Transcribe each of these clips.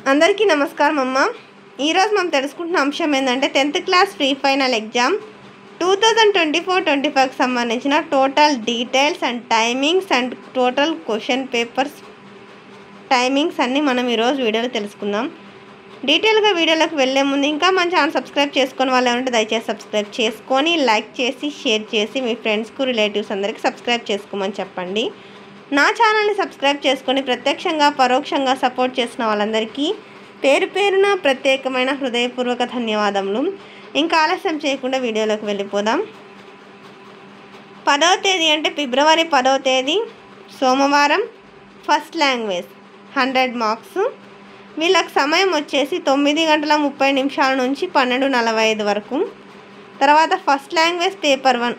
అందరికీ నమస్కారం అమ్మ. ఈరోజు మనం తెలుసుకుంటున్న అంశం ఏంటంటే 10th class pre final exam 2024-25కి సంబంధించిన total details and timings and total question papers timings అన్నీ మనం ఈరోజు వీడియోలో తెలుసుకుందాం. డీటెయిల్గా వీడియోలోకి వెళ్ళే ముందు ఇంకా మన ఛానల్ సబ్స్క్రైబ్ చేసుకొని వాళ్ళు ఏమంటే దయచేసి సబ్స్క్రైబ్ చేసుకొని లైక్ చేసి షేర్ చేసి మీ ఫ్రెండ్స్కు రిలేటివ్స్ అందరికీ సబ్స్క్రైబ్ చేసుకోమని చెప్పండి. నా ఛానల్ని సబ్స్క్రైబ్ చేసుకొని ప్రత్యక్షంగా పరోక్షంగా సపోర్ట్ చేసిన వాళ్ళందరికీ పేరు పేరున ప్రత్యేకమైన హృదయపూర్వక ధన్యవాదములు. ఇంకా ఆలస్యం చేయకుండా వీడియోలోకి వెళ్ళిపోదాం. 10వ తేదీ అంటే ఫిబ్రవరి 10వ తేదీ సోమవారం. First language 100 marks. వీళ్ళకి సమయం వచ్చేసి 9:30 నుంచి 12:45 వరకు. తర్వాత first language paper 1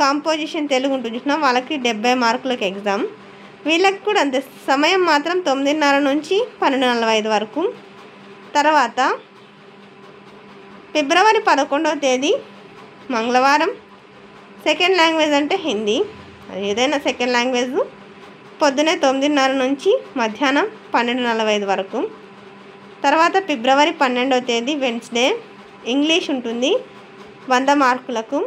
composition Telugu ఉంటుంది చూసినా వాళ్ళకి 70 మార్కులకు ఎగ్జామ్. వీళ్ళకి కూడా అంతే, సమయం మాత్రం 9:30 నుంచి 12:45 వరకు. తర్వాత ఫిబ్రవరి 11వ తేదీ మంగళవారం. సెకండ్ లాంగ్వేజ్ అంటే హిందీ, ఏదైనా సెకండ్ లాంగ్వేజ్ పొద్దునే 9:30 నుంచి మధ్యాహ్నం 12:45 వరకు. తర్వాత ఫిబ్రవరి 12వ తేదీ వెన్స్డే ఇంగ్లీష్ ఉంటుంది 100 మార్కులకు.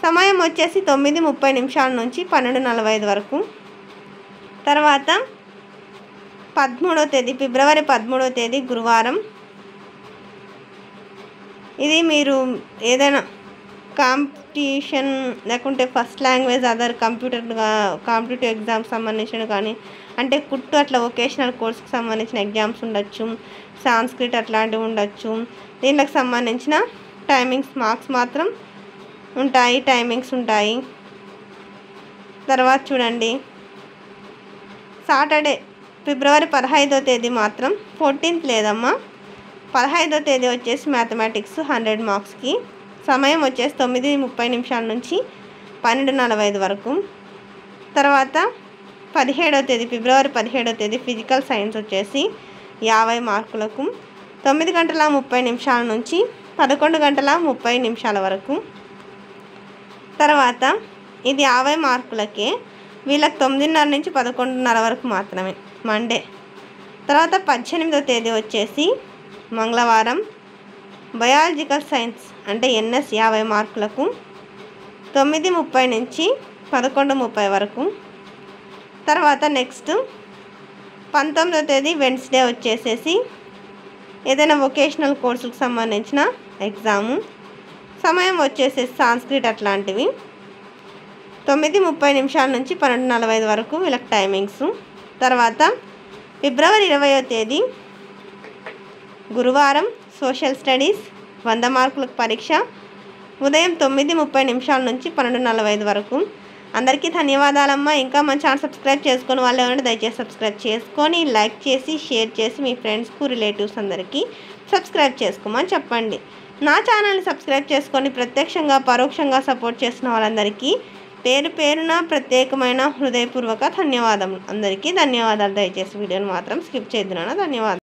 సమయం వచ్చేసి 9:30 నుంచి 12:45 వరకు. తర్వాత 13వ తేదీ ఫిబ్రవరి 13వ తేదీ గురువారం. ఇది మీరు ఏదైనా కాంపిటీషన్ లేకుంటే first language other competitive exams సంబంధించిన కానీ అంటే కుట్టు అట్లా వొకేషనల్ కోర్స్కి సంబంధించిన ఎగ్జామ్స్ ఉండొచ్చు, సాంస్క్రిట్ అట్లాంటివి ఉండొచ్చు. దీనికి సంబంధించిన టైమింగ్స్ మార్క్స్ మాత్రం ఉంటాయి, టైమింగ్స్ ఉంటాయి. తర్వాత చూడండి సాటర్డే ఫిబ్రవరి 15వ తేదీ మాత్రం 14th లేదమ్మా. 15వ తేదీ వచ్చేసి మ్యాథమెటిక్స్ 100 మార్క్స్కి. సమయం వచ్చేసి 9:30 నుంచి 12:45 వరకు. తర్వాత 17వ తేదీ ఫిబ్రవరి 17వ తేదీ ఫిజికల్ సైన్స్ వచ్చేసి 50 మార్కులకు. 9:30 నుంచి 11:30 వరకు. తర్వాత ఇది 50 మార్కులకే. వీళ్ళకి 9:30 నుంచి 11:30 వరకు మాత్రమే మండే. తర్వాత 18వ తేదీ వచ్చేసి మంగళవారం బయాలజికల్ సైన్స్ అంటే ఎన్ఎస్ 50 మార్కులకు. 9:30 నుంచి 11:30 వరకు. తర్వాత నెక్స్ట్ 19వ తేదీ వెన్స్డే వచ్చేసేసి ఏదైనా వొకేషనల్ కోర్సులకు సంబంధించిన ఎగ్జాము. సమయం వచ్చేసేసి సాంస్క్రిట్ అట్లాంటివి. 9:30 నుంచి 12:45 వరకు వీళ్ళకి టైమింగ్స్. తర్వాత ఫిబ్రవరి 20వ తేదీ గురువారం సోషల్ స్టడీస్ 100 మార్కులకు పరీక్ష. ఉదయం 9:30 నుంచి 12:45 వరకు. అందరికీ ధన్యవాదాలమ్మా. ఇంకా మన ఛానల్ సబ్స్క్రైబ్ చేసుకొని వాళ్ళు ఏమంటే దయచేసి సబ్స్క్రైబ్ చేసుకొని లైక్ చేసి షేర్ చేసి మీ ఫ్రెండ్స్కు రిలేటివ్స్ అందరికీ సబ్స్క్రైబ్ చేసుకోమని చెప్పండి. నా ఛానల్ని సబ్స్క్రైబ్ చేసుకొని ప్రత్యక్షంగా పరోక్షంగా సపోర్ట్ చేసిన వాళ్ళందరికీ పేరు పేరున ప్రత్యేకమైన హృదయపూర్వక ధన్యవాదములు. అందరికీ ధన్యవాదాలు. దయచేసి వీడియోని మాత్రం స్కిప్ చేయొద్దు. ధన్యవాదాలు.